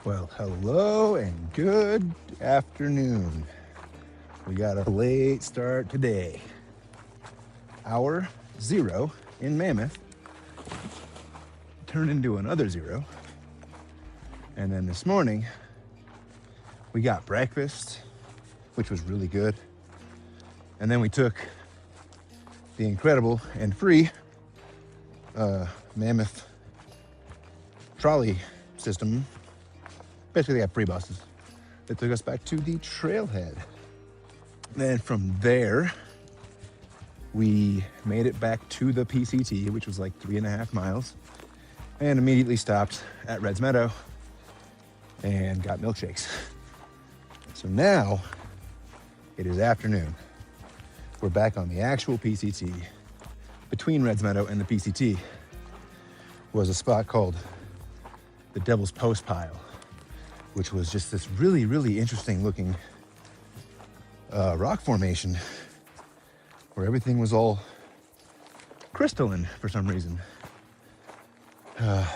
Well, hello and good afternoon. We got a late start today. Hour 0 in Mammoth turned into another 0. And then this morning, we got breakfast, which was really good. And then we took the incredible and free Mammoth trolley system. Basically, they have free buses that took us back to the trailhead. Then from there, we made it back to the PCT, which was like 3.5 miles, and immediately stopped at Red's Meadow and got milkshakes. So now it is afternoon. We're back on the actual PCT. Between Red's Meadow and the PCT was a spot called the Devil's Post Pile, which was just this really, really interesting looking rock formation where everything was all crystalline for some reason. But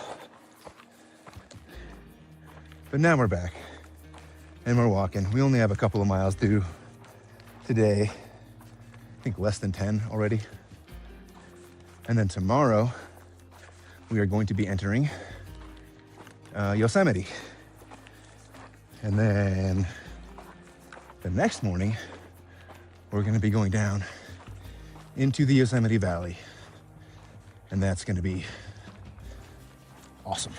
now we're back and we're walking. We only have a couple of miles due today. I think less than 10 already. And then tomorrow we are going to be entering Yosemite. And then the next morning, we're gonna be going down into the Yosemite Valley. And that's gonna be awesome.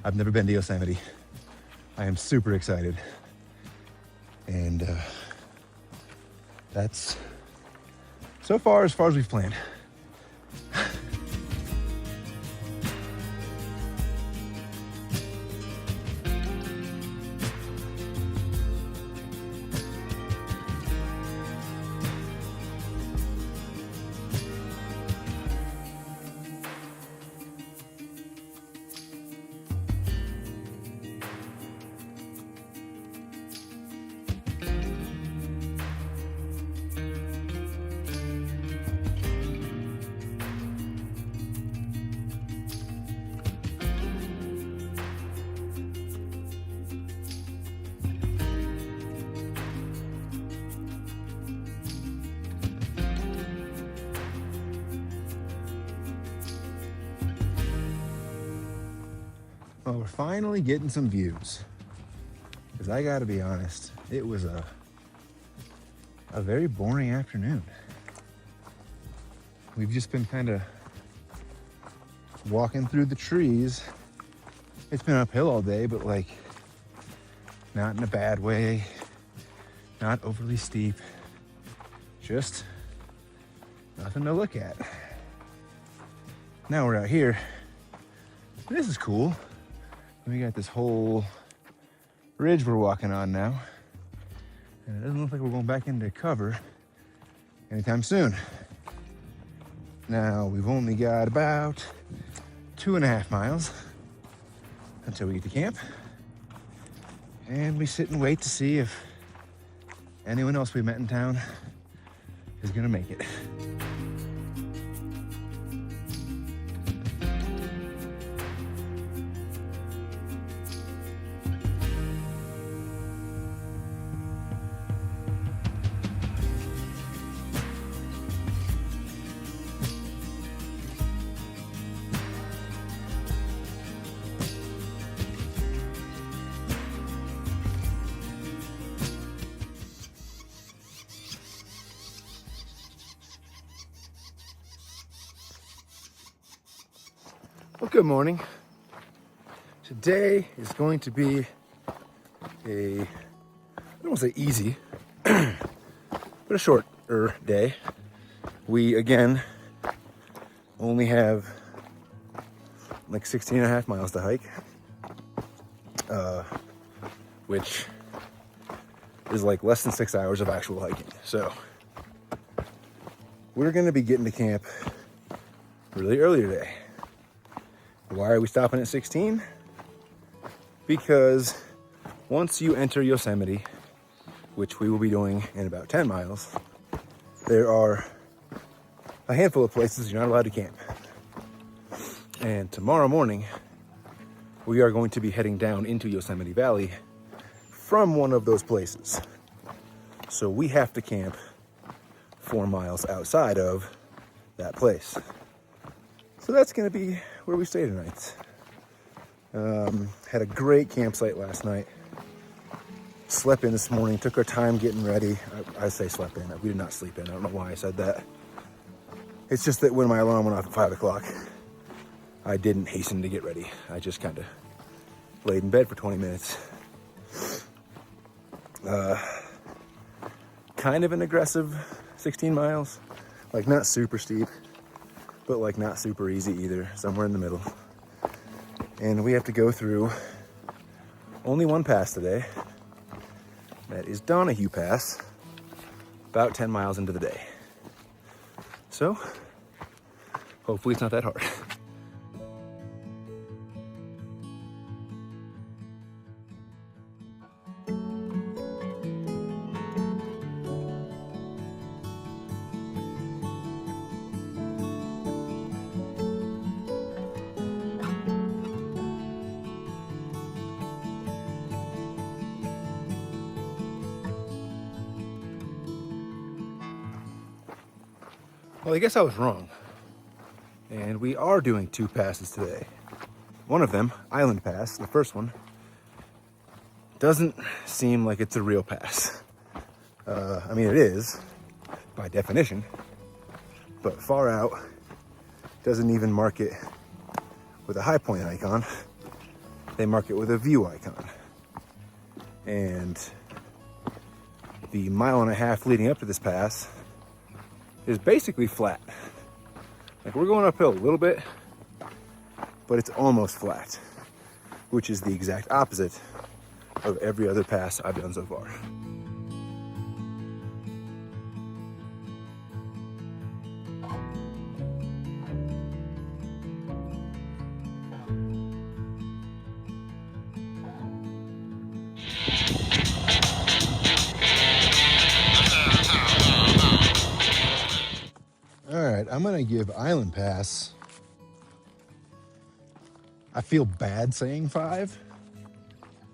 I've never been to Yosemite. I am super excited. And that's so far as we've planned. Well, we're finally getting some views. Because I gotta be honest, it was a very boring afternoon. We've just been kind of walking through the trees. It's been uphill all day, but like not in a bad way, not overly steep, just nothing to look at. Now we're out here. This is cool. We got this whole ridge we're walking on now. And it doesn't look like we're going back into cover anytime soon. Now, we've only got about 2.5 miles until we get to camp. And we sit and wait to see if anyone else we met in town is gonna make it. Well, good morning. Today is going to be I don't want to say easy, but a shorter day. We, again, only have like 16.5 miles to hike, which is like less than 6 hours of actual hiking. So we're going to be getting to camp really early today. Why are we stopping at 16? Because once you enter Yosemite, which we will be doing in about 10 miles, there are a handful of places you're not allowed to camp. And tomorrow morning, we are going to be heading down into Yosemite Valley from one of those places. So we have to camp 4 miles outside of that place. So that's gonna be where we stay tonight. Had a great campsite last night. Slept in this morning, took our time getting ready. I say slept in, we did not sleep in. I don't know why I said that. It's just that when my alarm went off at 5 o'clock, I didn't hasten to get ready. I just kind of laid in bed for 20 minutes. Kind of an aggressive 16 miles. Like not super steep, but like not super easy either, somewhere in the middle. And we have to go through only one pass today. That is Donahue Pass, about 10 miles into the day. So, hopefully it's not that hard. Well, I guess I was wrong. And we are doing 2 passes today. One of them, Island Pass, the first one, doesn't seem like it's a real pass. I mean, it is, by definition, but far out, doesn't even mark it with a high point icon. They mark it with a view icon. And the 1.5 miles leading up to this pass is basically flat. Like we're going uphill a little bit, but it's almost flat, which is the exact opposite of every other pass I've done so far. All right, I'm gonna give Island Pass, I feel bad saying 5,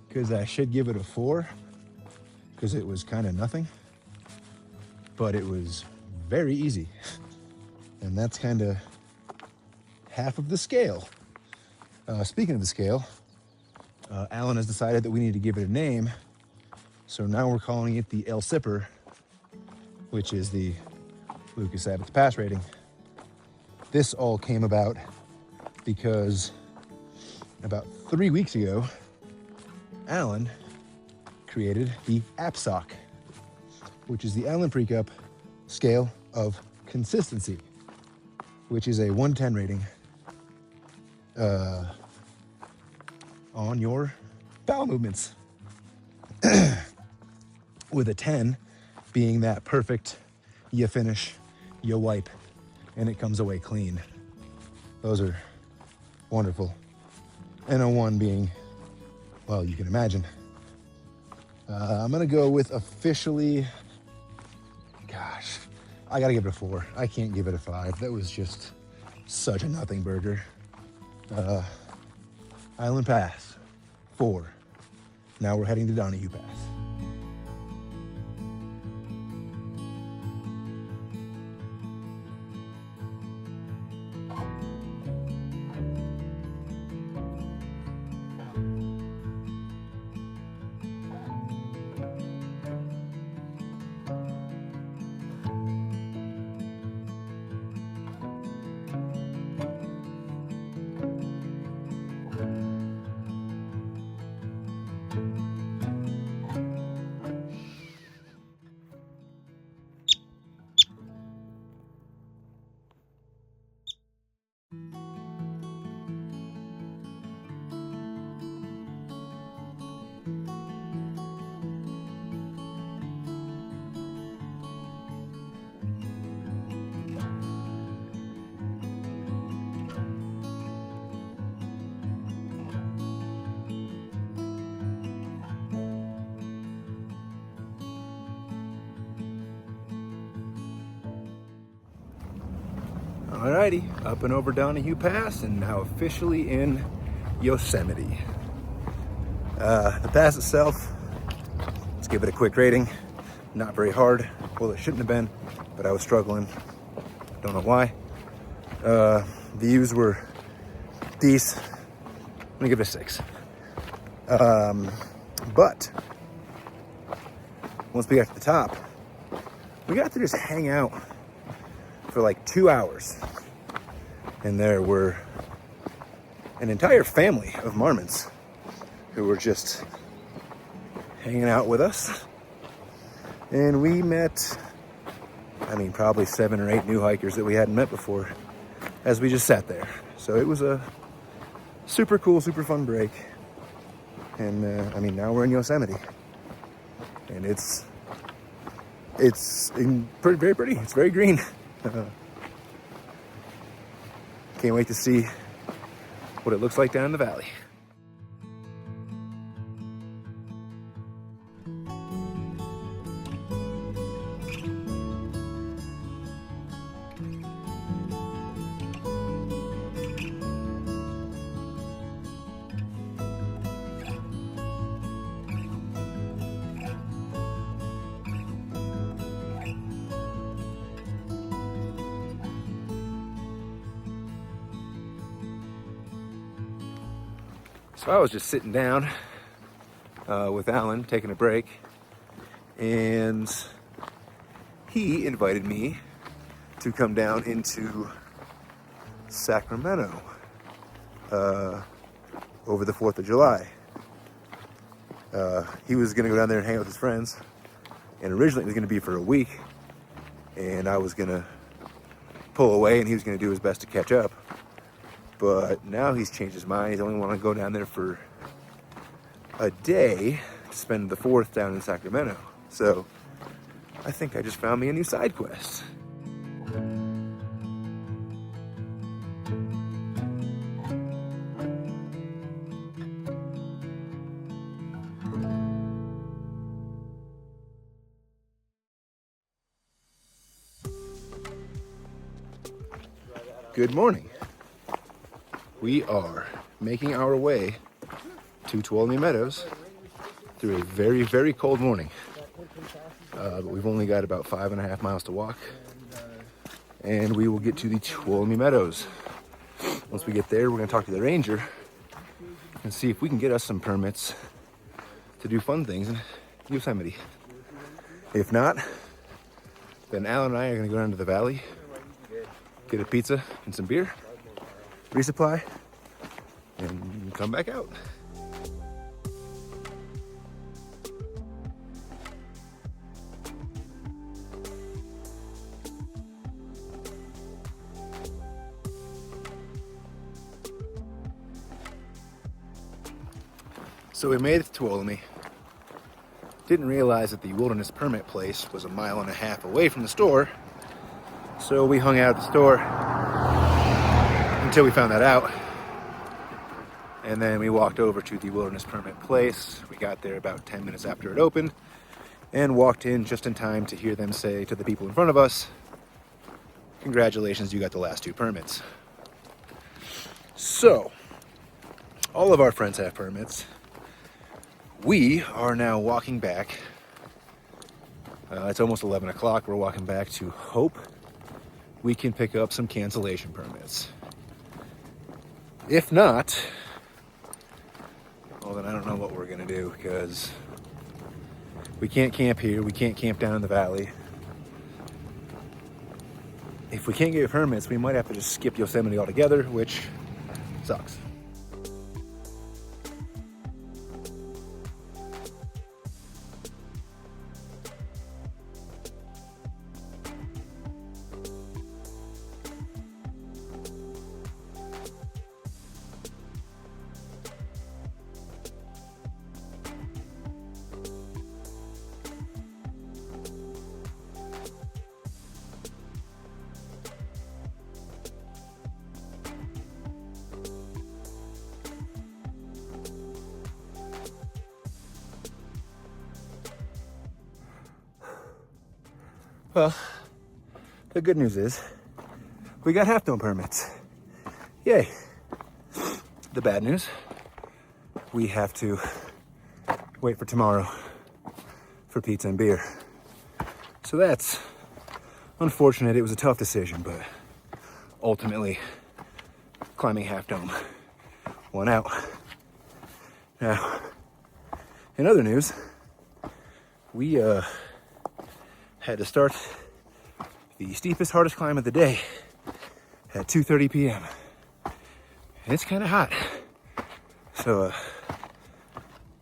because I should give it a 4, because it was kind of nothing, but it was very easy. And that's kind of half of the scale. Speaking of the scale, Alan has decided that we need to give it a name, so now we're calling it the El Sipper, which is the Lucas Abbott's pass rating. This all came about because about 3 weeks ago, Alan created the APSOC, which is the Alan Precup scale of consistency, which is a 110 rating on your bowel movements, with a 10 being that perfect, you finish, you wipe, and it comes away clean. Those are wonderful. And a 1 being, well, you can imagine. I'm gonna go with officially, gosh, I gotta give it a 4. I can't give it a 5. That was just such a nothing burger. Island Pass, 4. Now we're heading to Donahue Pass. Alrighty, up and over Donahue Pass, and now officially in Yosemite. The pass itself, let's give it a quick rating. Not very hard. Well, it shouldn't have been, but I was struggling. Don't know why. Views were decent. Let me give it a 6. But once we got to the top, we got to just hang out for like 2 hours. And there were an entire family of Marmots who were just hanging out with us. And we met, probably 7 or 8 new hikers that we hadn't met before as we just sat there. So it was a super cool, super fun break. And now we're in Yosemite. And it's very pretty. It's very green. Can't wait to see what it looks like down in the valley. So I was just sitting down with Alan, taking a break, and he invited me to come down into Sacramento over the 4th of July. He was going to go down there and hang out with his friends, and originally it was going to be for a week, and I was going to pull away and he was going to do his best to catch up. But now he's changed his mind. He's only want to go down there for a day to spend the 4th down in Sacramento. So I think I just found me a new side quest. Good morning. We are making our way to Tuolumne Meadows through a very, very cold morning. But we've only got about 5.5 miles to walk, and we will get to the Tuolumne Meadows. Once we get there, we're going to talk to the ranger and see if we can get us some permits to do fun things in Yosemite. If not, then Alan and I are going to go down to the valley, get a pizza and some beer, resupply, and come back out. So we made it to Tuolumne. Didn't realize that the wilderness permit place was 1.5 miles away from the store. So we hung out at the store until we found that out. And then we walked over to the wilderness permit place. We got there about 10 minutes after it opened and walked in just in time to hear them say to the people in front of us, "Congratulations, you got the last 2 permits." So, all of our friends have permits. We are now walking back. It's almost 11 o'clock. We're walking back to hope we can pick up some cancellation permits. If not, well, then I don't know what we're gonna do, because we can't camp here. We can't camp down in the valley. If we can't get permits, we might have to just skip Yosemite altogether, which sucks. Well, the good news is we got half-dome permits. Yay. the bad news, we have to wait for tomorrow for pizza and beer. So that's unfortunate. It was a tough decision, but ultimately climbing Half Dome won out. Now, in other news, we had to start the steepest, hardest climb of the day at 2:30 p.m. And it's kind of hot. So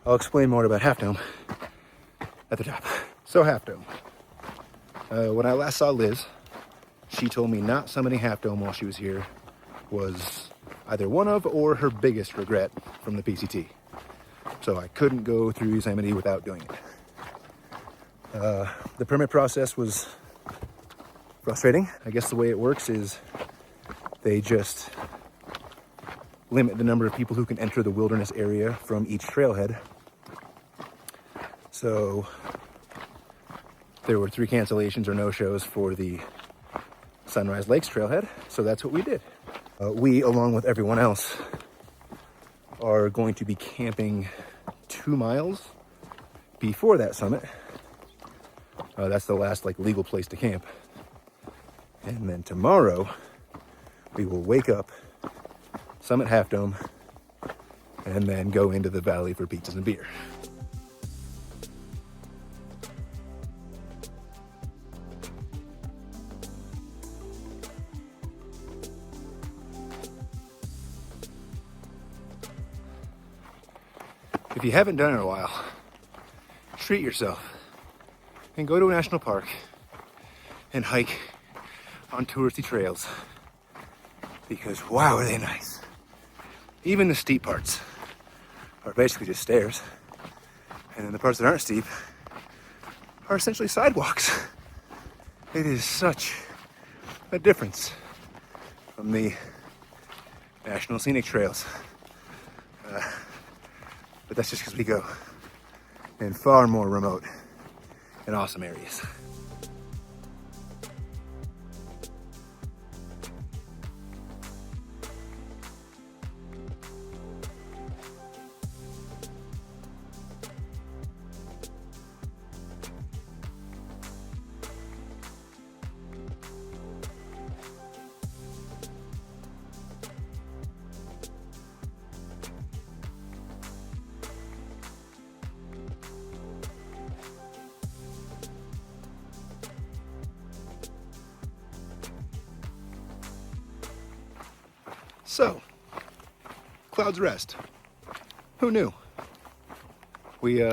I'll explain more about Half Dome at the top. So Half Dome. When I last saw Liz, she told me not summiting Half Dome while she was here was either one of or her biggest regret from the PCT. So I couldn't go through Yosemite without doing it. The permit process was frustrating. I guess the way it works is they just limit the number of people who can enter the wilderness area from each trailhead. So there were 3 cancellations or no-shows for the Sunrise Lakes trailhead, so that's what we did. We, along with everyone else, are going to be camping 2 miles before that summit. That's the last legal place to camp. And then tomorrow, we will wake up, summit Half Dome, and then go into the valley for pizzas and beer. If you haven't done it in a while, treat yourself and go to a national park and hike on touristy trails, because wow, are they nice. Even the steep parts are basically just stairs, and then the parts that aren't steep are essentially sidewalks. It is such a difference from the national scenic trails. But that's just because we go in far more remote and awesome areas. So, Cloud's Rest. Who knew? We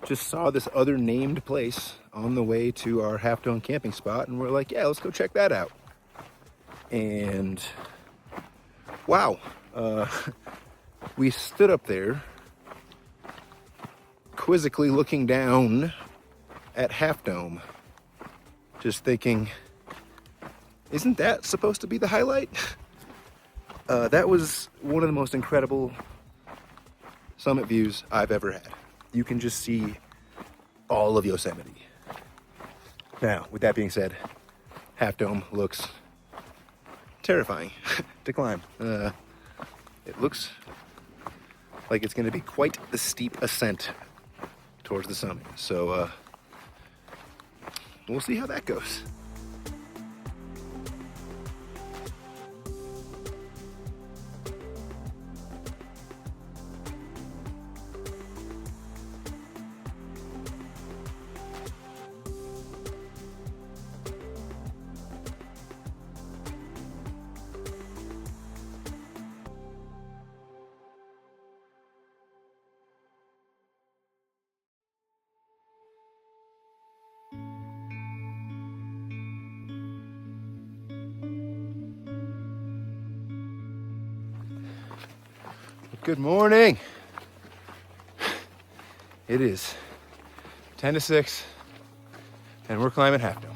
just saw this other named place on the way to our Half Dome camping spot, and we're like, yeah, let's go check that out. And wow, we stood up there quizzically looking down at Half Dome, just thinking, isn't that supposed to be the highlight? That was one of the most incredible summit views I've ever had. You can just see all of Yosemite. Now, with that being said, Half Dome looks terrifying to climb. It looks like it's going to be quite the steep ascent towards the summit. So we'll see how that goes. Good morning. It is 10 to 6, and we're climbing Half Dome.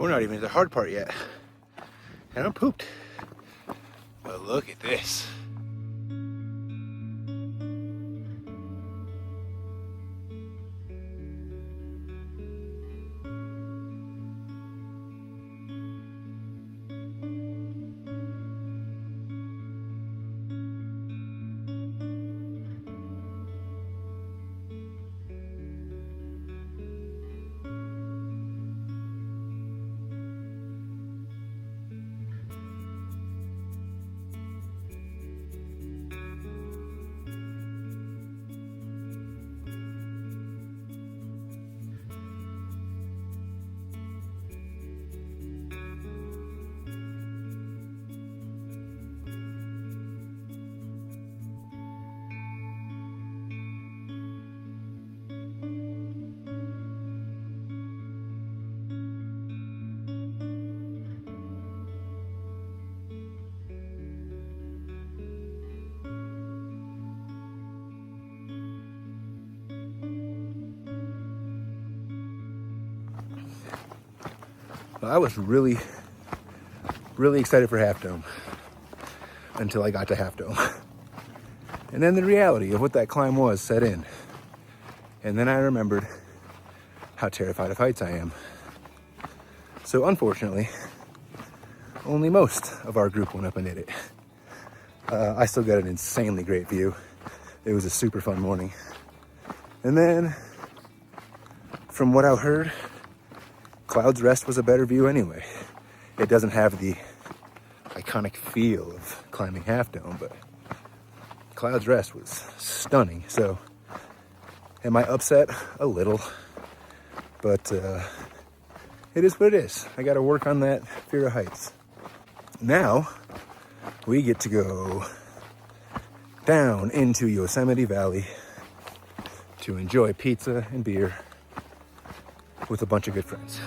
We're not even at the hard part yet. And I'm pooped. But look at this. Well, I was really excited for Half Dome until I got to Half Dome. And then the reality of what that climb was set in. And then I remembered how terrified of heights I am. So unfortunately, only most of our group went up and did it. I still got an insanely great view. It was a super fun morning. And then, from what I heard, Cloud's Rest was a better view anyway. It doesn't have the iconic feel of climbing Half Dome, but Cloud's Rest was stunning. So, am I upset? A little. But it is what it is. I got to work on that fear of heights. Now, we get to go down into Yosemite Valley to enjoy pizza and beer with a bunch of good friends.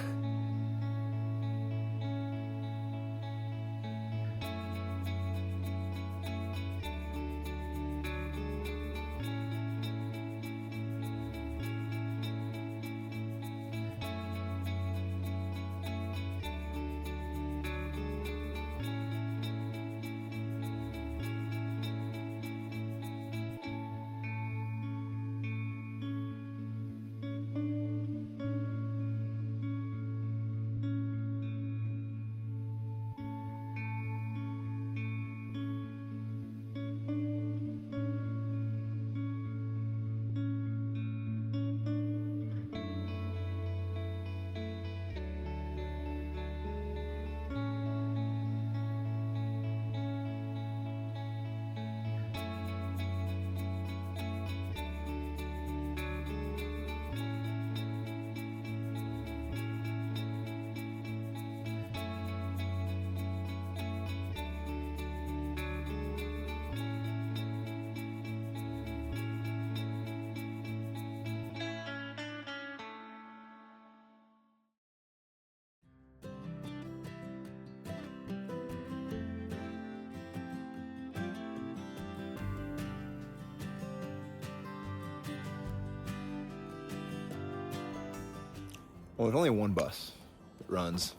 Well, there's only one bus that runs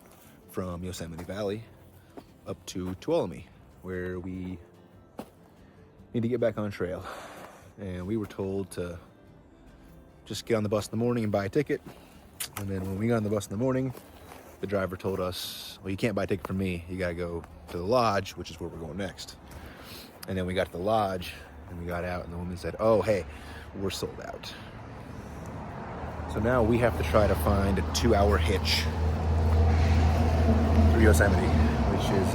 from Yosemite Valley up to Tuolumne, where we need to get back on trail. And we were told to just get on the bus in the morning and buy a ticket. And then when we got on the bus in the morning, the driver told us, well, you can't buy a ticket from me. You gotta go to the lodge, which is where we're going next. And then we got to the lodge and we got out and the woman said, oh, hey, we're sold out. So now we have to try to find a 2-hour hitch through Yosemite, which is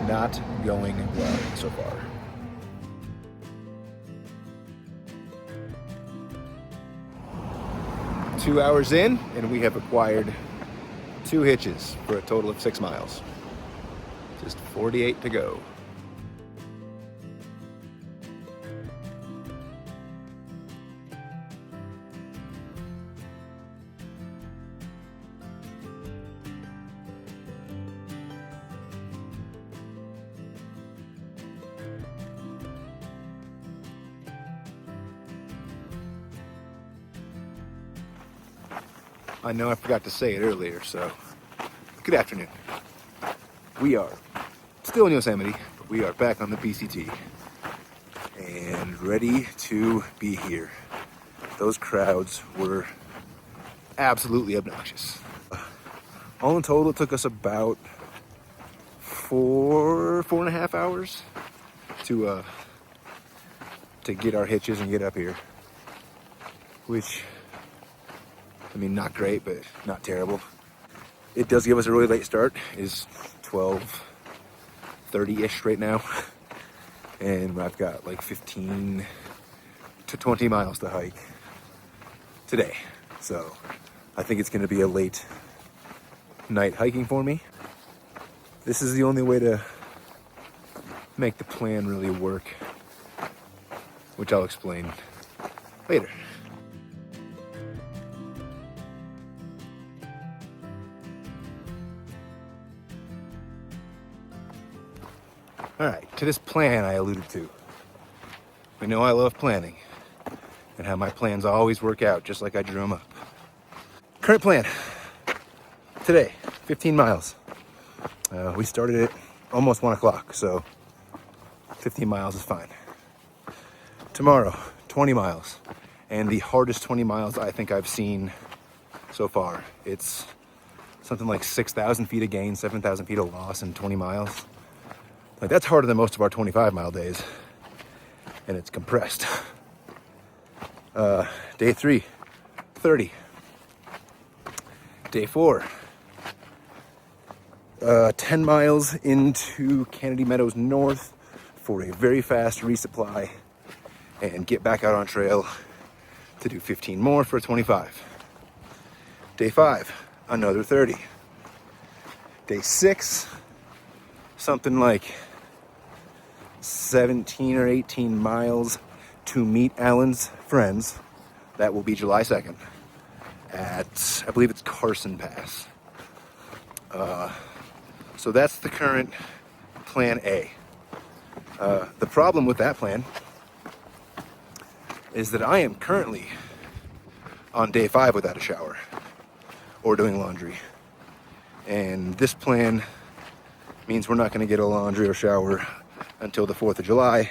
not going well so far. Two hours in, and we have acquired 2 hitches for a total of 6 miles. Just 48 to go. I know I forgot to say it earlier, so good afternoon. We are still in Yosemite, but we are back on the PCT and ready to be here. Those crowds were absolutely obnoxious. All in total, it took us about four and a half hours to get our hitches and get up here, which, I mean, not great, but not terrible. It does give us a really late start. It's 12:30-ish right now, and I've got like 15 to 20 miles to hike today. So I think it's gonna be a late night hiking for me. This is the only way to make the plan really work, which I'll explain later. All right, to this plan I alluded to. We know I love planning and how my plans always work out just like I drew them up. Current plan, today, 15 miles. We started at almost 1 o'clock, so 15 miles is fine. Tomorrow, 20 miles, and the hardest 20 miles I think I've seen so far. It's something like 6,000 feet of gain, 7,000 feet of loss in 20 miles. Like, that's harder than most of our 25-mile days, and it's compressed. Day 3, 30. Day 4, 10 miles into Kennedy Meadows North for a very fast resupply and get back out on trail to do 15 more for a 25. Day 5, another 30. Day 6, something like 17 or 18 miles to meet Alan's friends. That will be July 2nd at, I believe it's Carson Pass. So that's the current plan A. The problem with that plan is that I am currently on day 5 without a shower or doing laundry. And this plan means we're not going to get a laundry or shower until the 4th of July.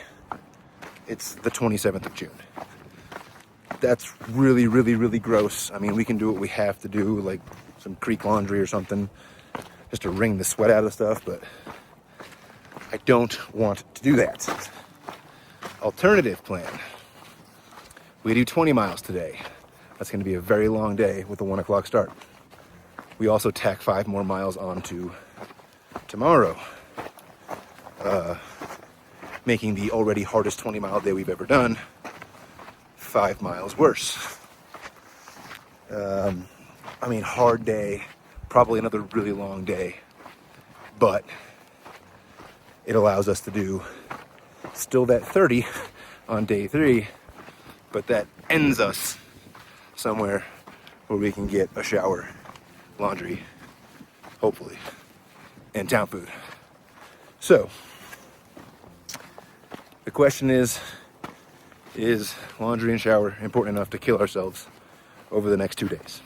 It's the 27th of June. That's really, really, really gross. I mean, we can do what we have to do, like some creek laundry or something, just to wring the sweat out of stuff, but I don't want to do that. Alternative plan. We do 20 miles today. That's going to be a very long day with a 1 o'clock start. We also tack 5 more miles onto tomorrow, making the already hardest 20-mile day we've ever done 5 miles worse. I mean, hard day, probably another really long day, but it allows us to do still that 30 on day 3, but that ends us somewhere where we can get a shower, laundry, hopefully, and town food. So, the question is laundry and shower important enough to kill ourselves over the next 2 days?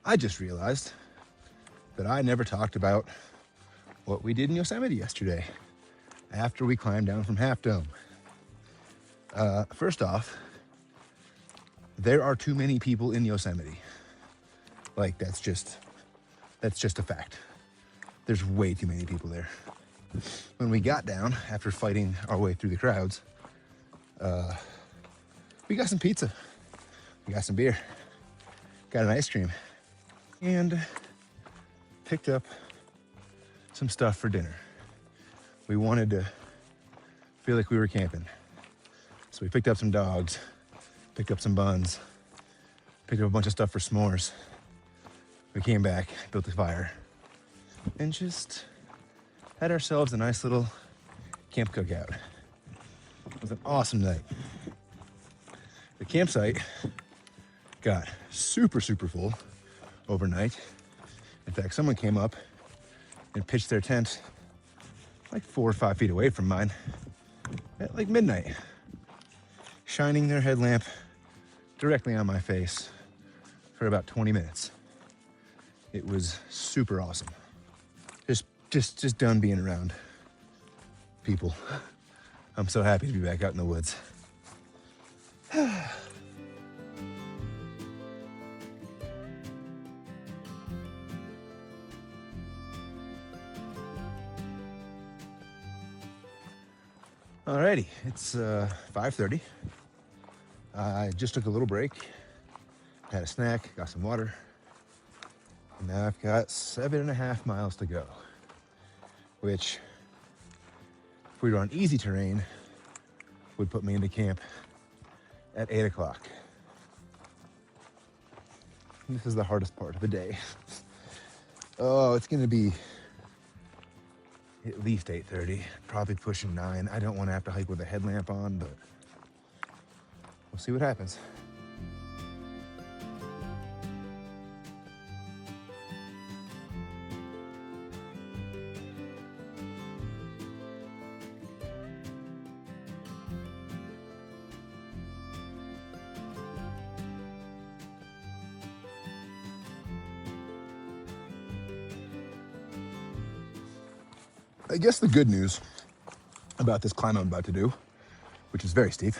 I just realized that I never talked about what we did in Yosemite yesterday after we climbed down from Half Dome. First off, there are too many people in Yosemite. Like, that's just a fact. There's way too many people there. When we got down, after fighting our way through the crowds, we got some pizza, we got some beer, got an ice cream, and picked up some stuff for dinner. We wanted to feel like we were camping. So we picked up some dogs, picked up some buns, picked up a bunch of stuff for s'mores. We came back, built a fire, and just had ourselves a nice little camp cookout. It was an awesome night. The campsite got super full overnight. In fact, someone came up and pitched their tent like 4 or 5 feet away from mine at like midnight, shining their headlamp directly on my face for about 20 minutes. It was super awesome. Just done being around people. I'm so happy to be back out in the woods. Alrighty, it's 5:30. I just took a little break, had a snack, got some water, and now I've got 7.5 miles to go, which, if we were on easy terrain, would put me into camp at 8 o'clock. This is the hardest part of the day. Oh, it's gonna be at least 8:30, probably pushing 9. I don't want to have to hike with a headlamp on, but we'll see what happens. I guess the good news about this climb I'm about to do, which is very steep,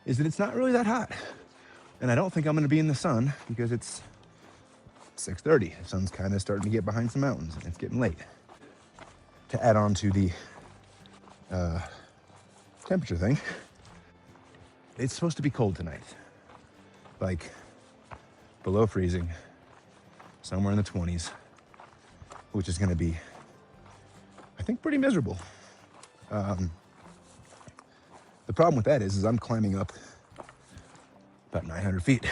is that it's not really that hot. And I don't think I'm gonna be in the sun because it's 6:30. The sun's kind of starting to get behind some mountains and it's getting late. To add on to the temperature thing, it's supposed to be cold tonight. Like below freezing, somewhere in the 20s. Which is going to be, I think, pretty miserable. The problem with that is I'm climbing up about 900 feet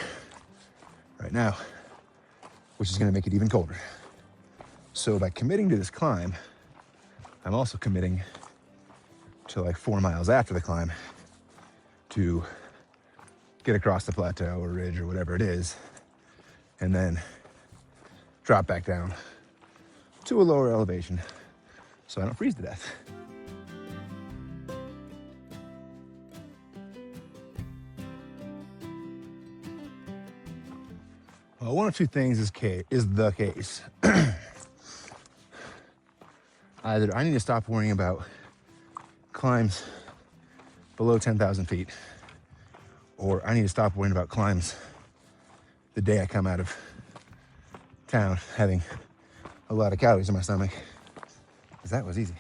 right now, which is going to make it even colder. So by committing to this climb, I'm also committing to like 4 miles after the climb to get across the plateau or ridge or whatever it is, and then drop back down to a lower elevation so I don't freeze to death. Well, one of two things is the case. Either I need to stop worrying about climbs below 10,000 feet, or I need to stop worrying about climbs the day I come out of town having a lot of calories in my stomach, because that was easy.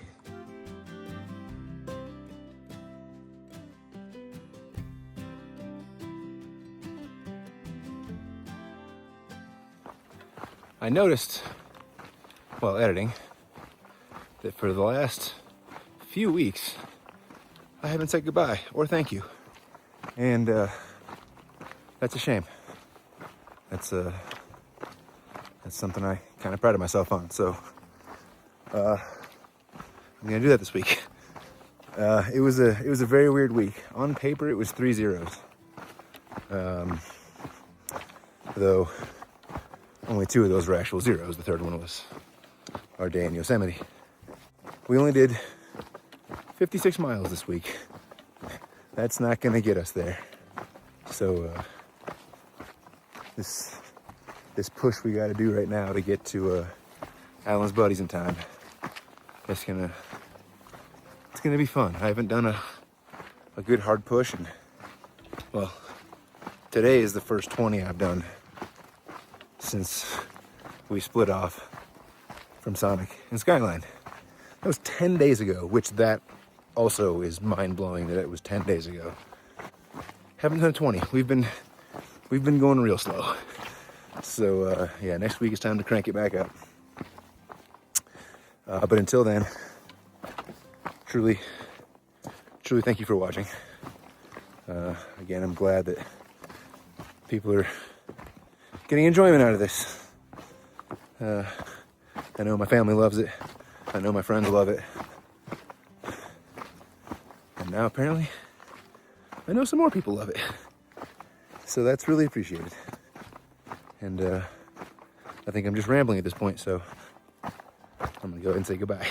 I noticed while editing that for the last few weeks I haven't said goodbye or thank you, and that's a shame. That's something I kind of prided myself on. So I'm gonna do that this week. It was a very weird week. On paper, it was 3 zeros. Though only 2 of those were actual zeros. The third one was our day in Yosemite. We only did 56 miles this week. That's not gonna get us there. So this push we got to do right now to get to Alan's buddies in time, it's gonna be fun. I haven't done a good hard push, and well, today is the first 20 I've done since we split off from Sonic and Skyline. That was 10 days ago, which that also is mind-blowing that it was 10 days ago. Haven't done 20. We've been going real slow. So yeah, next week it's time to crank it back up. But until then, truly thank you for watching. Again, I'm glad that people are getting enjoyment out of this. I know my family loves it. I know my friends love it. And now apparently, I know some more people love it. So that's really appreciated. And I think I'm just rambling at this point, so I'm gonna go ahead and say goodbye.